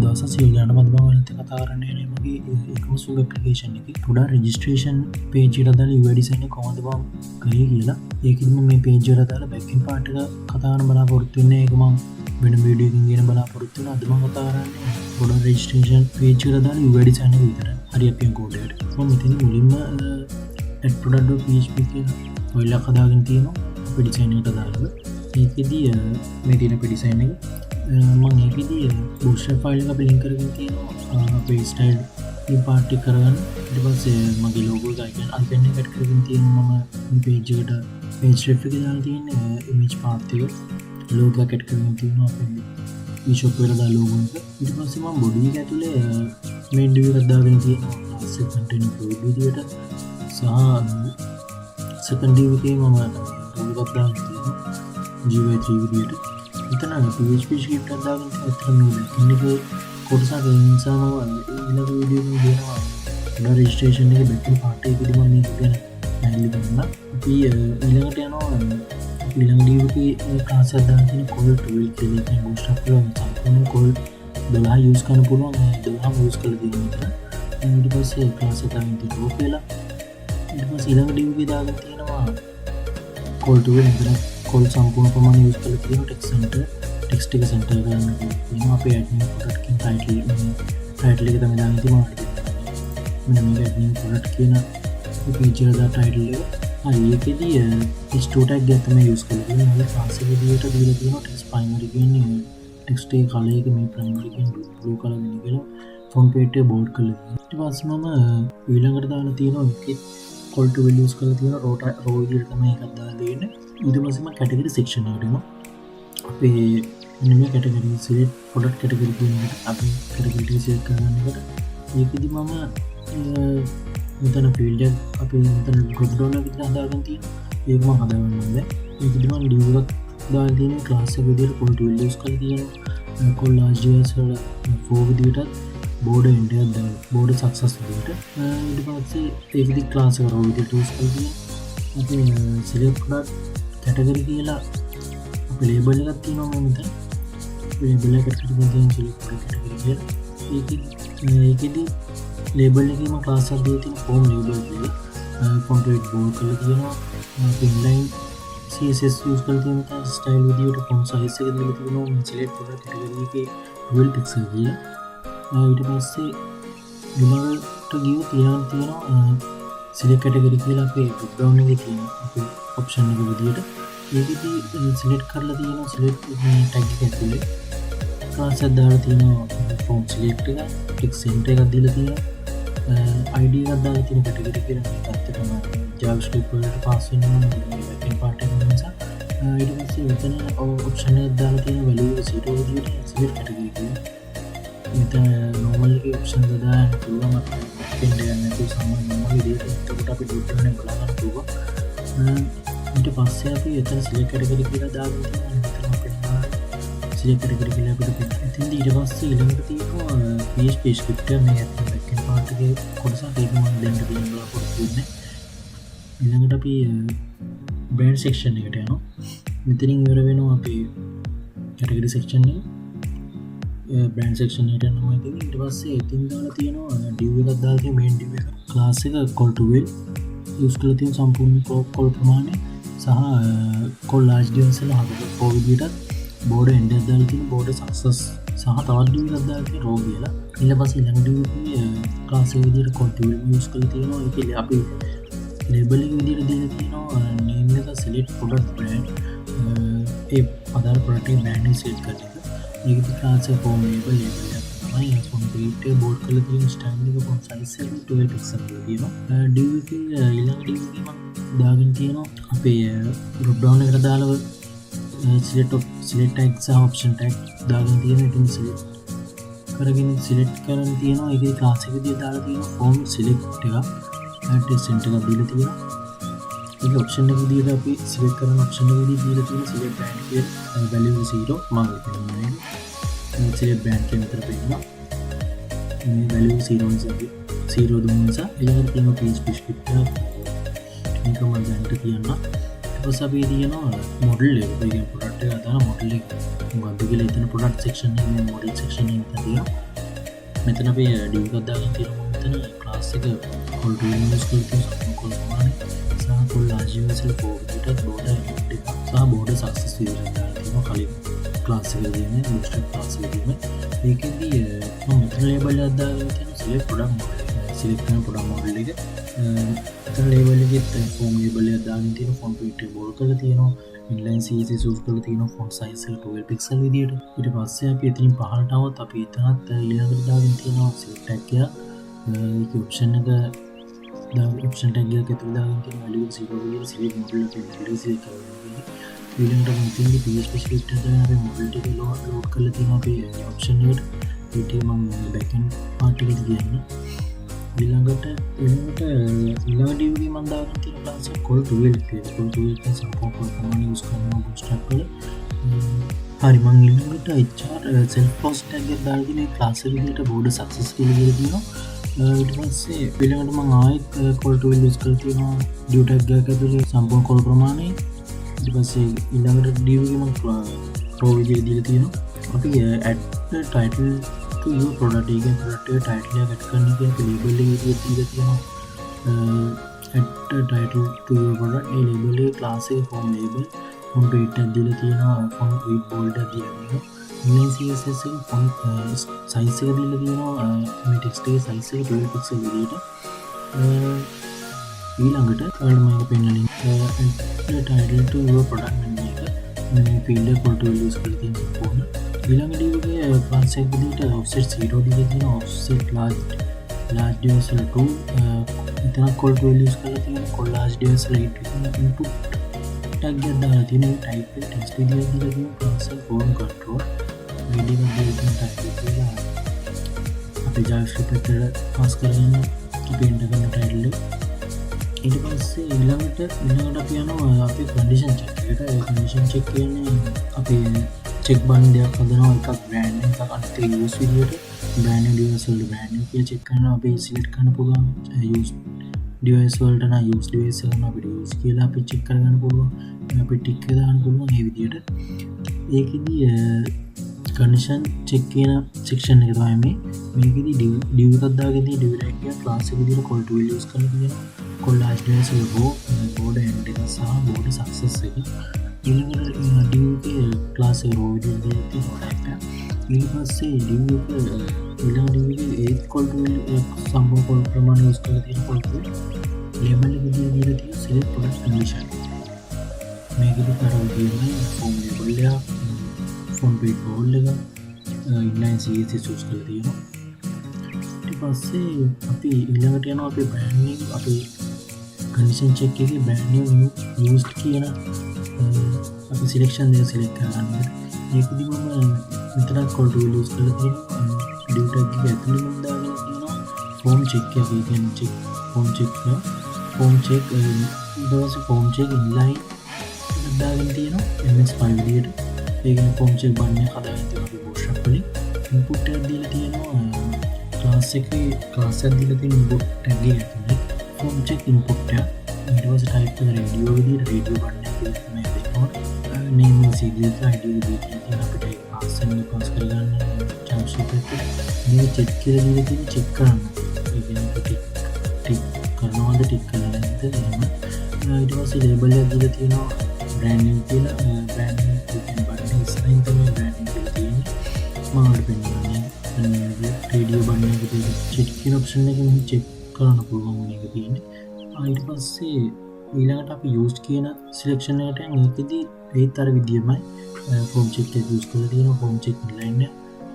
දවස සියලුදෙනාට මම ඔයාලට කතා කරන්න යන්නේ මගේ e-commerce web application එකේ product registration page එකට දාලා UI design එක කොහොමද මම කරේ කියලා. ඒකෙදිම මේ page එකට දාලා back end part එක කතා කරන්න බලාපොරොත්තු වෙන්නේ. ඒක මම වෙන වීඩියෝ එකකින් කියන බලාපොරොත්තු වෙනවා. අද මම කතා කරන්නේ product registration page එකට දාලා UI design එක විතරයි. හරි අපි code එකට. මම මෙතන මුලින්ම add product.php කියලා file එකක් හදාගෙන තියෙනවා. අපේ design එකට දාලා. ඒකෙදි මේ තියෙන අපේ design එක මම ඒකෙදී බූස්ටර් ෆයිල් එක අපි ලින්ක් කරගෙන තියෙනවා අපේ ස්ටයිල් පාර්ට් එක කරගන්න. ඊට පස්සේ මගේ ලෝගෝ එක අයිකන් අයිකන් එක ඇඩ් කරගෙන තියෙනවා. මම මේ පේජ් එකට පේජ් රෙෆ් එකේ දාලා තියෙන්නේ ඉමේජ් පාත් එක ලෝගෝ එක ඇඩ් කරගෙන තියෙනවා අපේ e-shop වල දාලා ලෝගෝ එක. ඊට පස්සේ මම බොඩි එක ඇතුලේ main div එකක් දාගෙන තියෙනවා class එක content include විදියට සහ second div එකේ මම ලෝගෝ එකක් දාගෙන තියෙනවා GUI3 විදියට. इतना PHP स्क्रिप्ट දාගෙන අතර මේ ඉන්නේ කොටසක් ඒ නිසාම ඊළඟ වීඩියෝ එකේ දෙනවා රෙජිස්ට්‍රේෂන් එකේ බෑක් එන්ඩ් පාර්ට් එකේදී මම මේක ගැන පැහැදිලි කරනවා. අපි ඊළඟට යනවා ඊළඟ වීඩියෝ එකේ ක්ලාස් එකක් දාන්න තියෙන call tool කියලා එකෙන් බූස්ට් කරලා සම්පූර්ණ call 12 යූස් කරන්න පුළුවන්. 12ම යූස් කරලා තියෙනවා. ඊට පස්සේ ක්ලාස් එක දාන්න තියෙනවා කියලා. ඊට පස්සේ ඊළඟ වීඩියෝ එකේ දාගෙන තියෙනවා call tool එක කෝල් සම්පූර්ණ ප්‍රමාණය යූස් කරලා තියෙනවා. ටෙක්ස්ට් එක සෙන්ටර් කරන්න තියෙනවා. අපේ admin product කියන ටයිටල් එක තමයි දාන්න තියෙනවා. මෙන්න මේක admin product කියන page එක දා ටයිටල් එක. හරි ඒකෙදී h2 tag එක තමයි යූස් කරලා තියෙන්නේ. මේ class එක විදියට දීලා තියෙනවා text primary කියන්නේ text එකේ color එක මේ primary කියන blue color වෙන කියලා front page එක bold කරලා තියෙනවා. ඊට පස්සේ මම ඊළඟට දාලා තියෙනවා ඒකේ call to values කරලා තියෙනවා row විදියට තමයි එකක් දාලා තියෙන්නේ. ඊට පස්සේ මම category section එකට එනවා. අපේ මෙන්න මේ category select product category කියන එකට අපි category select කරන එකට ඒකෙදි මම මෙතන field එක අපි මෙතන drop down එක විතර හදාගෙන තියෙනවා. ඒක මම හදාගන්න ඕනේ. ඒකෙදි මම div එකක් දාලා තියෙනවා class එක විදියට call to values කරලා තියෙනවා. call large js වල for විදියට border end එකක් දාලා border success විදියට. ඊට පස්සේ ඒකෙදි class එක row විදියට use කරලා තියෙනවා. අපි select product category කියලා අපේ label එකක් තියෙනවා මෙතන. label එකට කිව්වොත් තියෙන select product category කියලා. ඒකෙදි label එකේ මම class එකක් දීලා තියෙන form label කියලා. font weight bold කරලා තියෙනවා. inline css use කරලා තියෙනවා. style විදියට font size එක දීලා තියෙනවා. select product category එකේ 12 pixel කියලා. ඊට පස්සේ ඊළඟට ගියොත් තියෙනවා select category කියලා අපේ drop down එකේ තියෙන අපේ option එක විදියට. ඒකෙදි select කරලා තියෙනවා select tag එක ඇතුලේ class එකක් දාලා තියෙනවා form select එක text center එකක් දීලා තියෙනවා id එකක් දාලා තියෙන category කියලා මේකත් තමයි javascript වලට pass වෙනවා back end part එක නිසා. ඊට පස්සේ මෙතන option එකක් දාලා තියෙන value එක 0 විදියට select category කියලා. මෙතන normal එකේ option එක දාන්න පුළුවන් අපිට back end එක නැතුව සාමාන්‍ය normal විදියට. එතකොට අපි drop down එක බලා ගන්න පුළුවන්. ඊට පස්සේ අපි එතන select category කියලා දාගෙන තියෙනවා. මෙතන අපිට select category කියලා අපිට ඉතින් ඊට පස්සේ ඊළඟට තියෙනවා PHP script එක මේ back end part එකේ කොටසක් ඒක මම දෙන්න තියෙන බලාපොරොත්තු වෙන්නේ. ඊළඟට අපි brand section එකට යනවා. මෙතනින් ඉවර වෙනවා අපේ category section එක. brand section එකට යනවා. ඊට පස්සේ එතින් දාලා තියෙනවා div එකක් දාලා තියෙන main div එක class එක call to will use කරලා තියෙන සම්පූර්ණ call ප්‍රමාණය සහ call large divs වල හදලා for විදියට border end එකක් දාලා තියෙන border success සහ තවත් div එකක් දාලා තියෙන row කියලා. ඊට පස්සේ ඊළඟ div එකේ class එක විදියට call to will use කරලා තියෙනවා. ඒකේ අපි label එක විදියට දීලා තියෙනවා name එක select product brand ඒ අදාළ product එකේ brand එක select කරන එක. ඒකේ class එක form label එක තමයි font weight එක bold කරලා තියෙන style එක font size එක 12 pixel වල තියෙනවා. div එකේ ඊළඟ div එකේ මම දාගෙන තියෙනවා අපේ drop down එකට දාලා select tag සහ option tag දාගෙන තියෙනවා. ඉතින් select කරගෙන select කරන් තියෙනවා. ඒකේ class එක විදියට දාලා තියෙනවා form select එක text center එකක් දීලා තියෙනවා. ඒක option එක විදියට අපි select කරන option එක විදියට දීලා තියෙන select brand කියලා value 0 මම දෙන්නේ. select brand කියන විතර පෙන්නනවා. මේ value 0 දුන්න නිසා ඊළඟට තියෙන PHP script එක මේක මම දැනට කියන්න. ඊට පස්සේ අපි තියෙනවා model එක. ඒ product එක අදාළ model එක. මොකක්ද කියලා එතන product section එකේ model section එකේ තියෙනවා. මෙතන අපේ ඩිව් එකක් දාගෙන තියෙනවා. මෙතන ක්ලාස් එක කොල් 2 යූස් කරලා තියෙන කොල් ප්‍රමාණය සහ කොල් large universal format border effect එක සහ border success විදිහට දාලා තියෙනවා කලින් ක්ලාස් එකේ තියෙන bootstrap ක්ලාස් එකේදීම. මේකෙදී මම මෙතන ලේබල් එකක් දාගෙන තියෙනවා select product model. select කරන product model එක මෙතන ලේබල් එකේ form label එකක් දාගෙන තියෙනවා. font weight එක bold කරලා තියෙනවා. inline CSS use කරලා තියෙනවා font size එක 12 pixel විදියට. ඊට පස්සේ අපි එතනින් පහළට આવත් අපි එතනත් ඊළඟට දාගෙන තියෙනවා select tag එක. ඒක option එක option tag එක ඇතුළේ දාගෙන තියෙන value 0 විදියට select model එකේ value select කරනවා. ඊළඟට මම ඉතින්දී PHP script එක දාගෙන අපි model ටික load කරලා තියෙනවා අපේ option එකට. ඊට මම backend part එකට ගියන්නේ. ඊළඟට ඊළඟ div එකේ මම දාගෙන තියෙන class එක call 12 කියලා. call 12 එක සම්පූර්ණ ප්‍රමාණය use කරනවා bootstrap වල. හරි මම ඊළඟට HR self post tag එක දාගෙන මේ class එක විදිහට border success කියලා තියෙනවා. ඊට පස්සේ ඊළඟට මම ආයෙත් call 12 use කරලා තියෙනවා div tag එකක ඇතුලේ සම්පූර්ණ call ප්‍රමාණය. ඊට පස්සේ ඊළඟට div එකේ මම row විදිහට දීලා තියෙනවා. අපි add title to your product එකේ product එක title එක add කරන්න කියලා අපි label එකේ විදිහට දීලා තියෙනවා. add title to your product A label එකේ class එකේ form label font weight එකක් දීලා තියෙනවා. font weight bold එකක් දීලා තියෙනවා. inline CSS එකේ font size එක දීලා තියෙනවා. මේ text එකේ size එක 12 pixel විදිහට. ඊළඟට ඔයාලට මම පෙන්නන title to your product menu එක මේ field එක call to use කරලා තියෙනවා. ඊළඟ div එකේ class එක විදිහට offset 0 දීලා තියෙනවා. offset large universal 2 එතන call to use කරලා තියෙනවා. call large universal 8 input tag එක දාලා තියෙනවා. type එක text විදිහට දීලා තියෙනවා. class එක form control video එක දීලා type කියලා අපි JavaScript එකට pass කරගෙන අපි enter කරන title එක. ඊට පස්සේ ඊළඟට අපි යනවා අපේ condition check එකට. ඒ condition check කියන්නේ අපි check button දෙකක් හදනවා. එකක් brand name එකක් අනිත් එක use විදියට brand new device වල brand new කියලා check කරනවා. අපි select කරන්න පුළුවන් use device වලට නම් use device එක නම් අපිට use කියලා අපි check කරගන්න පුළුවන්. අපි tick එක දාන්න පුළුවන් මේ විදියට. ඒකෙදි condition check කියන section එක තමයි මේකෙදි div එකක් දාගෙන තියෙන div tag එක class එක විදියට call to use කරලා තියෙනවා. call large universal row border end එක සහ border success එක. ඊළඟට div එකේ class එක row විදියට තියෙනවා type එක. ඊට පස්සේ div එක ඊළඟ div එකේ 8 call to සම්පූර්ණ call ප්‍රමාණය use කරලා තියෙන call to label එක විදියට දීලා තියෙන select product condition. මේකෙදි කරලා තියෙන්නේ form label එක font weight bold එක inline CSS use කරලා තියෙනවා. ඊට පස්සේ අපි ඊළඟට යනවා අපේ brand name අපේ condition check එකේ brand new used කියන අපි selection දෙක select කරගන්න. ඒකෙදි මම මෙතන call to use කරලා තියෙනවා. div tag එක ඇතුළේ මම දාගෙන තියෙනවා form check එක. ඒ කියන්නේ check form check ඊට form check inline දාගෙන තියෙනවා ms5 විදියට. ඒ කියන්නේ form check button එක හදාගෙන තියෙනවා bootstrap වලින්. input එක දීලා තියෙනවා class එකේ දීලා තියෙන input tag එක ඇතුලේ form check input එක. ඊට පස්සේ type කරන radio විදියට radio button එක තමයි දෙනවා. name එක CSS ID විදියට තියෙන අපිට pass කරගන්න JavaScript එක. මේ check කියලා දීලා තියෙන check කරන්න. ඒ කියන්නේ tick කරනවාද tick කරලා නැද්ද එහෙම. ඊට පස්සේ label එක දීලා තියෙනවා brand new කියලා. brand new කියන button එක ඉස්සරහින් තමයි brand new කියලා තියෙන්නේ. මම ඔයාලට පෙන්නන්නේ radio button එක තියෙන check කියන option එක මෙහි check කරන්න පුළුවන් මේක තියෙන්නේ. ඊට පස්සේ ඊළඟට අපි used කියන selection එකට යන එකෙදි ඒත් අර විදියමයි form check එක use කරලා තියෙනවා. form check inline එක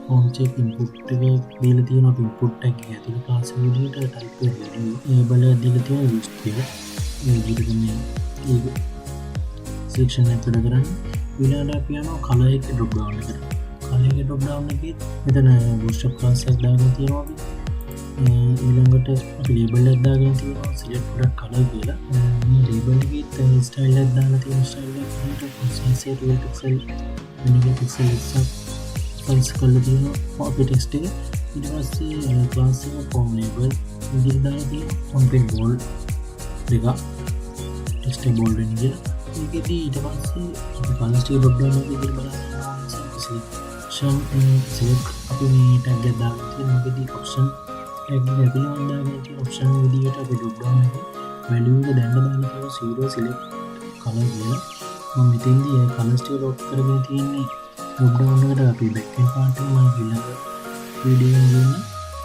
form check input එක දීලා තියෙනවා. අපි input tag එක ඇතුලේ class එක විදියට type කරලා label එක දීලා තියෙනවා used කියලා. මේ විදිහට මේ selection එක වැඩ කරන්නේ. ඊළඟට අපි යනවා color එක drop down එකට. color එක drop down එකේ මෙතන bootstrap class එකක් දාගෙන තියෙනවා අපි. ඊළඟට අපි label එකක් දාගෙන තියෙනවා select product color කියලා. මේ label එකේ style එකක් දාලා තියෙන style එක විදිහට size එක 12 pixel වෙනක pixel size කරලා තියෙනවා අපේ text එක. ඊට පස්සේ class එක form label විදිහට දාලා තියෙනවා font weight bold දෙක text එක bold වෙන විදිහට. ඒකෙදි ඊට පස්සේ අපි color ටික drop down එකේ විදිහට බලන්න ඔප්ෂන් සිලෙක්ට් අපි මේ ටැග් එකක් දාගෙන තියෙනවා. මොකද ඔප්ෂන් ටැග් එක ඇතුලේ මම දාගෙන තියෙන ඔප්ෂන් විදියට අපි ඩ්‍රොප් ඩවුන් එකේ වැලියු එක දැන්න දාලා තියෙනවා 0 සිලෙක්ට් කලර් කියලා. මම මෙතෙන්දී ඒ කලර්ස් ටික ලොක් කරගෙන තියෙන්නේ ඩ්‍රොප් ඩවුන් එකට අපි බෑක්එන්ඩ් පාර්ට් එක මම ඊළඟ වීඩියෝ එකෙන් දෙන්න.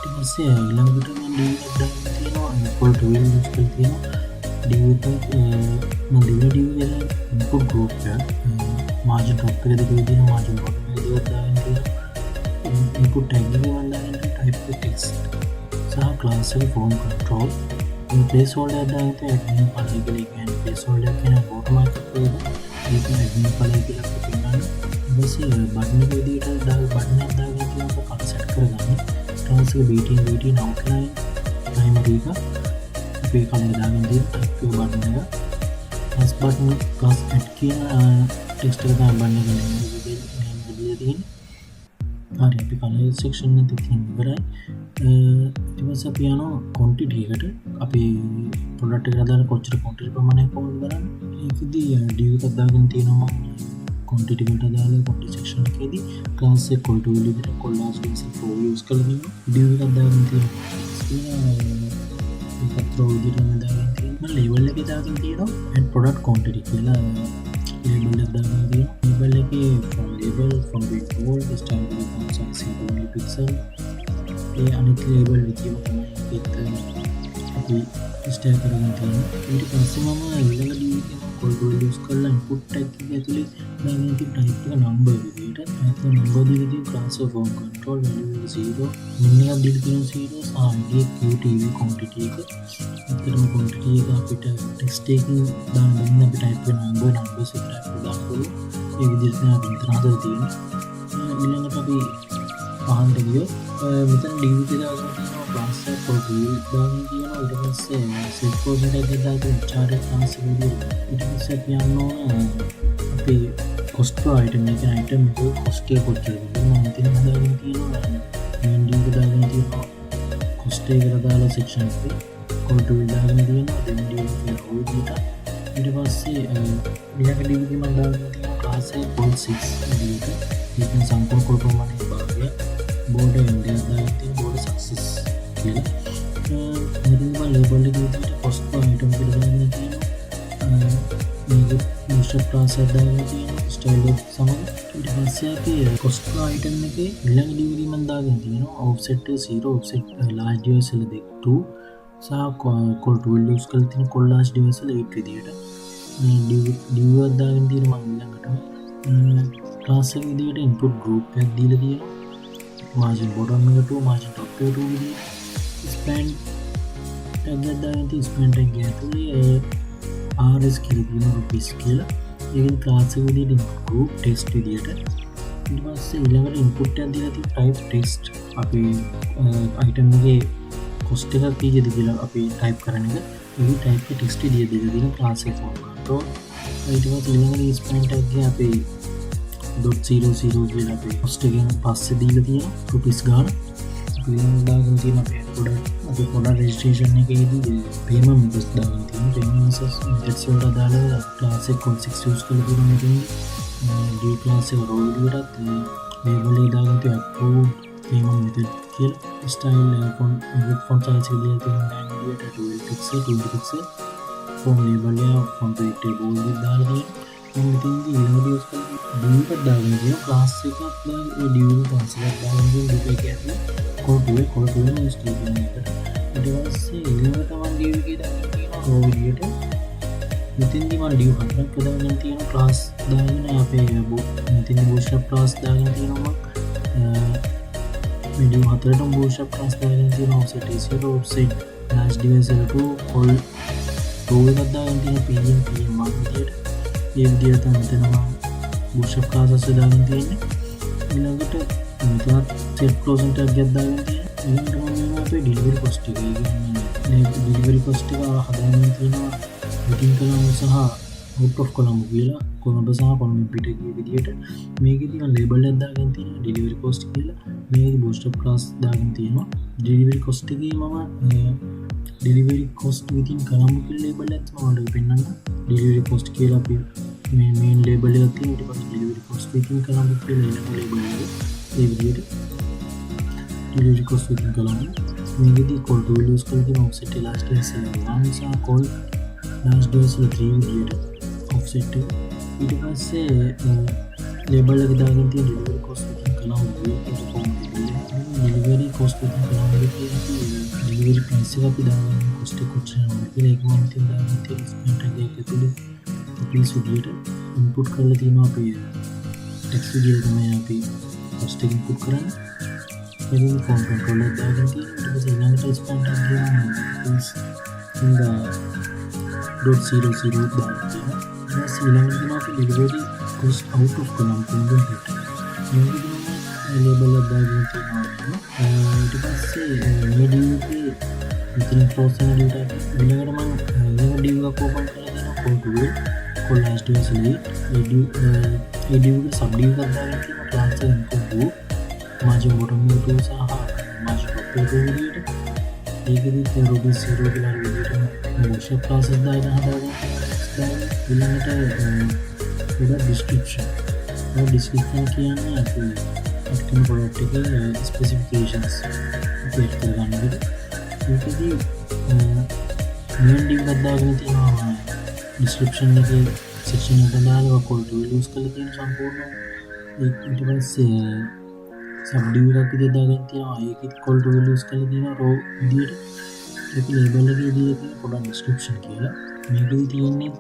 ඊට පස්සේ ඊළඟට මම div එකක් දාගෙන තියෙනවා equal to use කරලා තියෙනවා. div එක මම දෙවෙනි div එක input group එක margin top එක දෙකේ තියෙන margin bottom එක දෙකක් දාගෙන තියෙනවා. input tag එක මම දාගෙන type of text සහ class එක form control මේ placeholder දාගෙන admin file එක කියන්නේ placeholder කියන automatic එක ඒක admin file එක කියලා අපි කියනවා. ඊපස්සේ button එක විදිහට button එකක් දාගෙන තියෙනවා කලර් set කරගන්න. class එක BT outline primary එක අපේ කලර් දාගෙන තියෙන type of button එක plus button plus add කියන text එක තමයි button එකේ name විදිහට තියෙන්නේ. හරි අපි කලර් section එක තියෙන ඉවරයි. ඊට පස්සේ අපි යනවා quantity එකට. අපි product එකට දාලා කොච්චර quantity ප්‍රමාණයක් කොහොමද බලන්නේ. ඒකෙදී div එකක් දාගෙන තියෙනවා මම quantity එකට දාලා quantity section එකේදී class එක equal to value එකට collage basic row use කරලා තියෙනවා. div එකක් දාගෙන තියෙනවා. ඒකත් row විදිහට මම දාගෙන තියෙනවා. label එකේ දාගෙන තියෙනවා and product quantity කියලා label එකක් දාගෙන තියෙනවා. label එකේ from label from big to bold standard font size only pixel ඒ අනිත් label විදිහම තමයි ඒකත් අපි ස්ටේක් කරගෙන තියෙන්නේ. ඊට පස්සේ මම ඊළඟ div එකේ control use කරලා input tag එක ඇතුලේ දාගෙන තියෙන type එක number විදිහට නැත්නම් number දීලා තියෙන class of form control value 0 min එකක් දීලා තියෙන 0 සහ id qtv quantity එක. ඒතරම quantity එක අපිට text එකකින් දාන්න අපි type කරන numbers එක type දාන්න පුළුවන්. ඒ විදිහට තමයි අපි මෙතන හදලා තියෙන්නේ. ඊළඟට අපි පහළට ගියොත් මෙතන div එක දාගෙන තියෙනවා class එක control දාගෙන තියෙනවා. ඊට පස්සේ set percentage එක දාගෙන chart එක class එක විදිහට ඊට පස්සේ අපි යන්න ඕන අපේ cost per item එක item එක cost එක කොච්චරද මම මෙතන හදාගෙන තියෙනවා. main div එක දාගෙන තියෙනවා cost එකට දාලා section එකේ control දාගෙන තියෙනවා then div එක row විදිහට. ඊට පස්සේ ඊළඟ div එක මම දාගෙන තියෙනවා class එක call 6 විදිහට. මේකෙන් සම්පූර්ණ කුල ප්‍රමාණය භාගය board end එක දාගෙන තියෙන board success කියලා. මෙතන මම label එක විදිහට cost per item කියලා දාගෙන තියෙනවා. මේක bootstrap class එක දාගෙන තියෙනවා style එක සමග. ඊට පස්සේ අපි cost per item එකේ ඊළඟ div එක මම දාගෙන තියෙනවා offset 0 offset large divisor 2 සහ call tool use කරලා තියෙන collage divisor 8 විදිහට div එක දාගෙන තියෙනවා මම ඊළඟට class එක විදිහට input group එකක් දීලා තියෙනවා. margin bottom එක 2 margin top එක 2 විදිහට span tag එකක් දාගෙන තියෙන span tag එක ඇතුලේ rs කියලා තියෙන rupees කියලා. ඒකෙන් class එක විදිහට input group text විදිහට. ඊට පස්සේ ඊළඟට input එකක් දීලා තියෙන type text අපි item එකේ cost එක කීයද කියලා අපි type කරන එක. ඒ type එක text විදිහට දීලා තියෙන class එක form control. ඊට පස්සේ ඊළඟට span tag එක අපි .00 කියලා අපි cost එකෙන් පස්සේ දීලා තියෙනවා rupees ගාන. අපි දාගෙන තියෙන අපේ product registration එකේදී payment methods දාගෙන තියෙනවා. payment methods වලට අදාළව class එක code 6 use කරලා තියෙනවා මෙතනදී. div class එක row විදිහට label එක දාගෙන තියෙන approved payment method කියලා. style font size එක දීලා තියෙනවා 9 විදිහට 12 pixel 20 pixel. from label එක font weight එක bold එක දාලා තියෙනවා. මෙතනදී ඊළඟ use කරලා div එකක් දාගෙන තියෙනවා class එකක් දාගෙන ඒ div එක concept එකක් දාගෙන div එක ඇතුලේ code use කරන එකට. ඊට පස්සේ ඊළඟට මම div එකේ දාගෙන තියෙනවා row විදිහට. මෙතනදී මම div හතරක් දාගෙන තියෙනවා class දාගෙන අපේ මෙතනදී bootstrap class දාගෙන තියෙනවා මම div හතරටම bootstrap class දාගෙන තියෙනවා offset 0 offset large divisor 2 call row එකක් දාගෙන තියෙනවා pm විදිහට. ඒ විදිහට තමයි මෙතන bootstrap class එක දාගෙන තියෙන්නේ. ඊළඟට මෙතනත් set closing tag එකක් දාගෙන තියෙනවා. ඊළඟට මම අපේ delivery cost එක කියන්නේ delivery cost එක හදාගෙන තියෙනවා within column සහ out of column කියලා කොළඹ සහ කොළඹ පිටකයේ විදිහට. මේකෙදි මම label එකක් දාගෙන තියෙනවා delivery cost කියලා. මේකෙදි bootstrap class දාගෙන තියෙනවා. delivery cost එකේ මම delivery cost within column කියලා label එකක් මම ඔයාලට පෙන්නන්න. delivery cost කියලා අපි මේ main label එක තියෙන ඊට පස්සේ delivery cost within column කියලා ඊළඟ label එක. ඒ විදිහට delivery cost විදිහින් කළාම මේකදී call to use කරලා තියෙන offset last days එක නිසා call last days 3 විදිහට offset එක ඊට පස්සේ label එක දාගෙන තියෙන delivery cost විදිහින් කළාම delivery cost විදිහින් කළාම delivery price එක අපි දාගන්න cost එක කොච්චර වෙනවද කියලා ඒක මම ඉතින් දාගෙන තියෙන experiment එක ඇතුලේ rupees විදිහට input කරලා තියෙනවා අපි text විදිහට තමයි අපි cost එක input කරන්නේ මෙන්න form control එක දාගෙන තියෙනවා ඊට පස්සේ ඊළඟට experiment එක ගියාම rupees ඉඳලා .00 දාගෙන තියෙනවා ඊළඟට දෙනවා අපි delivery cost out of column component මේකදී label එක දාගෙන තියෙනවා ඊට පස්සේ මේ div එකේ ඉතින් process එක ඊළඟට මම ඊළඟ div එක open කරලා දෙනවා call to call last days lead div එකේ sub div එකක් දාගෙන තියෙනවා transfer input to margin bottom to සහ margin top එක විදිහට ඒකෙදි rupees 0 කියලා විදිහට workshop class එක දාගෙන හදාගන්න ඊළඟට description කියන්නේ අපි අත්කන product එකේ specifications අපේට කරගන්න විදිහ ඒකෙදි main div එකක් දාගෙන තියෙනවා description එකේ section එකට දාලා call to use කරලා තියෙන සම්පූර්ණ ඊට පස්සේ sub div එකක් විදිහට දාගෙන තියෙනවා ඒකෙත් call to use කරලා තියෙනවා row විදිහට ඒක label එකේ දීලා තියෙන product description කියලා මේකෙදි තියෙන්නේ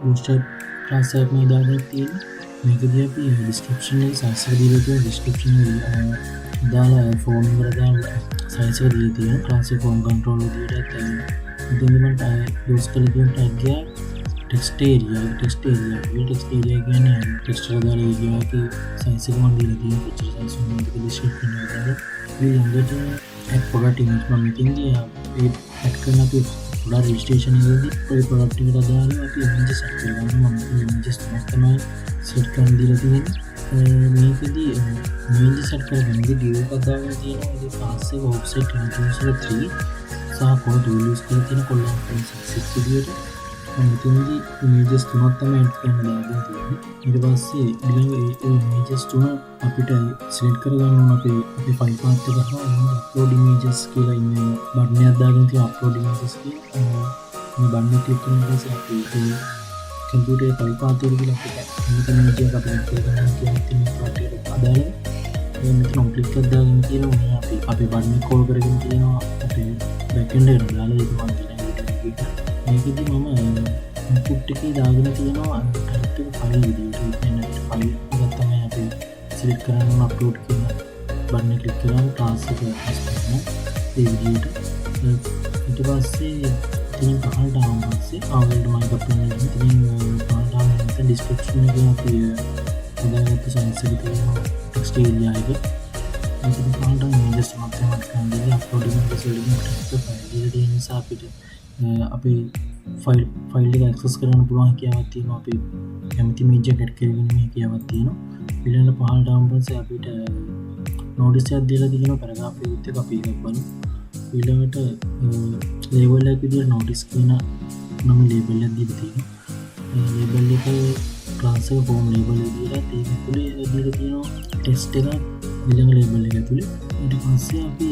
bootstrap class එකක් මේ දාගෙන තියෙන්නේ මේකදී අපි description එක size එක දීලා තියෙන description එක දාලා form එකට දාලා size එක දීලා තියෙන class එක form control විදිහට ඉතින් මම use කරලා තියෙන tag එක text area කියන්නේ text එක දාලා area එකේ size එක මම දීලා තියෙන picture size එක description එක දාලා ඊළඟට add product image මම ඉතින්දී ඒ add කරන අපි product registration එකේදී ඔය product එකට දාලා අපි image set කරගන්නවා මම images තුනක් තමයි set කරන් දීලා තියෙන්නේ මේකදී image set කරගන්නදී div එකක් දාගෙන තියෙනවා ඒකේ class එක offset introducer 3 සහ call to use කරලා තියෙන column 6 විදියට මම ඉතින්දී images තුනක් තමයි add කරන්න දාගෙන තියෙන්නේ ඊට පස්සේ ඊළඟ ඒ images තුන අපිට select කරගන්න ඕන අපේ file path එක හා upload images කියලා ඉන්නේ බටන් එකක් දාගෙන තියෙන upload images කියලා මේ බටන් එක click කරන පස්සේ අපි computer file path එක කියලා අපිට image එක අපිට කරගන්න කියන plot එක අදාළ මේ මෙතන click එකක් දාගෙන තියෙනවා මේ අපි බටන් එක call කරගෙන තියෙනවා අපේ backend එකට දාලා ඒක මම මේකදී මම input එකේ දාගෙන තියෙනවා type එක file විදිහට file එකක් තමයි අපි select කරන්න upload කියන බටන් එක click කරාම class එක හස්පෙන්න ඒ විදිහට ඊට පස්සේ ඉතින් පහළට ආවම පස්සේ ආවලට මම අප්ලෝඩ් ඉතින් පහළට ආවම description එකේ අපි හදාගත්ත size එක තියෙනවා text area එක ඉතින් පහළට images මාත්‍රයක් ගන්න අප්ලෝඩ් images වලින් text file එක තියෙන නිසා අපිට අපේ ෆයිල් එක ඇක්සස් කරන්න පුළුවන් කියාවක් තියෙනවා අපි කැමති image එක ඇඩ් කරගෙන මේ කියාවක් තියෙනවා ඊළඟට පහළට ආවම පස්සේ අපිට notice එකක් දීලා තියෙනවා paragraph එකත් එක්ක අපි එකක් බලමු ඊළඟට label එක විදිහට notice කියන නම label එකක් දීලා තියෙනවා label එක class එක form label විදිහට ඒක ඇතුලේ දීලා තියෙනවා text එක ඊළඟ label එක ඇතුලේ ඊට පස්සේ අපි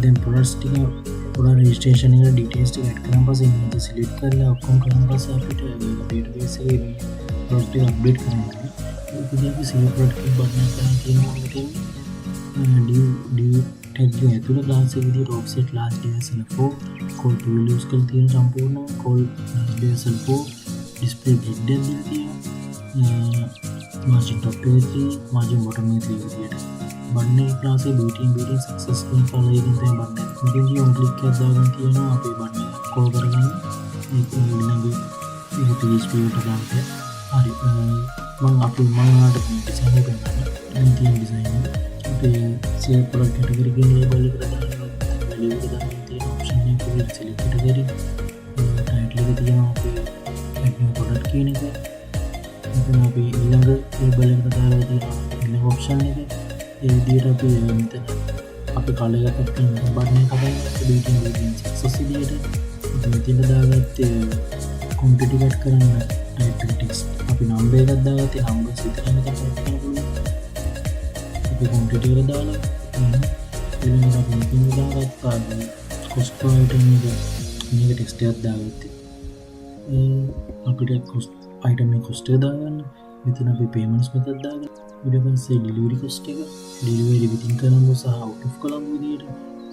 දැන් products ටික product registration එක details ටික add කරන් පස්සේ image select කරලා ඔක්කොම කරන් පස්සේ අපිට database එකේ මේ product ටික update කරන්න ඕනේ ඒක විදිහට අපි save product එක button එක ගන්න තියෙනවා මෙතන div tag එක ඇතුළේ class එක විදිහට offset last dsl4 call to use කරලා තියෙන සම්පූර්ණ call last dsl4 display grid එක දීලා තියෙනවා margin top එක 3 margin bottom එක 3 විදිහට button එක class එක built-in successful follow එකෙන් තමයි button එක මෙතනදී on click එකක් දාගෙන තියෙනවා අපේ button එක call කරගන්න ඒක ඊළඟ ඒක PHP එකට දාන්න හරි මම ඔයාලට design එක ගන්නවා මේ තියෙන design එක අපේ save product category කියන label එකට දාන්න value එක දාන්න තියෙන option එක විදිහට select category title එක තියෙනවා අපේ new product කියන එක එතන අපි ඊළඟ label එකට දාලා තියෙනවා ඊළඟ option එක ඒ විදිහට අපි මෙතන අපි color එකක් කරන button එක හදන්න built-in success විදිහට මෙතන දාගත්තේ competitive කරන්න type text අපි number එකක් දාගත්තේ numbers විතරයි මෙතන type කරන්න පුළුවන් කොන්ටිට කර දාලා දාගත්තා කොස්ටයිට මේක ටෙක්ස්ටයක් දාගත්තේ අපිට කොස් අයිටම කොස්ටේ දාගන්න මෙතන අපි පේමන්ස් මෙතත් දාගන්න ඉට පස්සේ ඩිලිවරි කොස්ට එක ඩිලිවරි විතින් කරම්බ සහ අවට් කළම් විදියට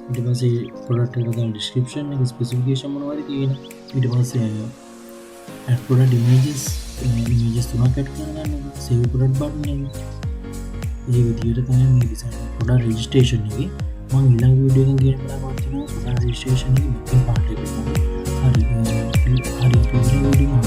ඉට පසේ පොඩට කතා ඩිස්ක්‍රපෂන් එක ස්පෙසිෆිකේෂන් මනවාරි තියෙන ඉට පස්සේ ඇපොඩ ඩිමේජස් ඉමේජස් තුනක් කැට් කරගන්න සේව පොඩට් බට්න ඒ විදියට තමයි මේ ඩිසයින් පොඩා රෙජිස්ට්‍රේෂන් එක මං ඊළඟ වීඩියෝ එකෙන් කියන බලාපොරොත්තු වෙනවා පොඩා රෙජිස්ට්‍රේෂන් එක මෙතන පාට එක හරි හරි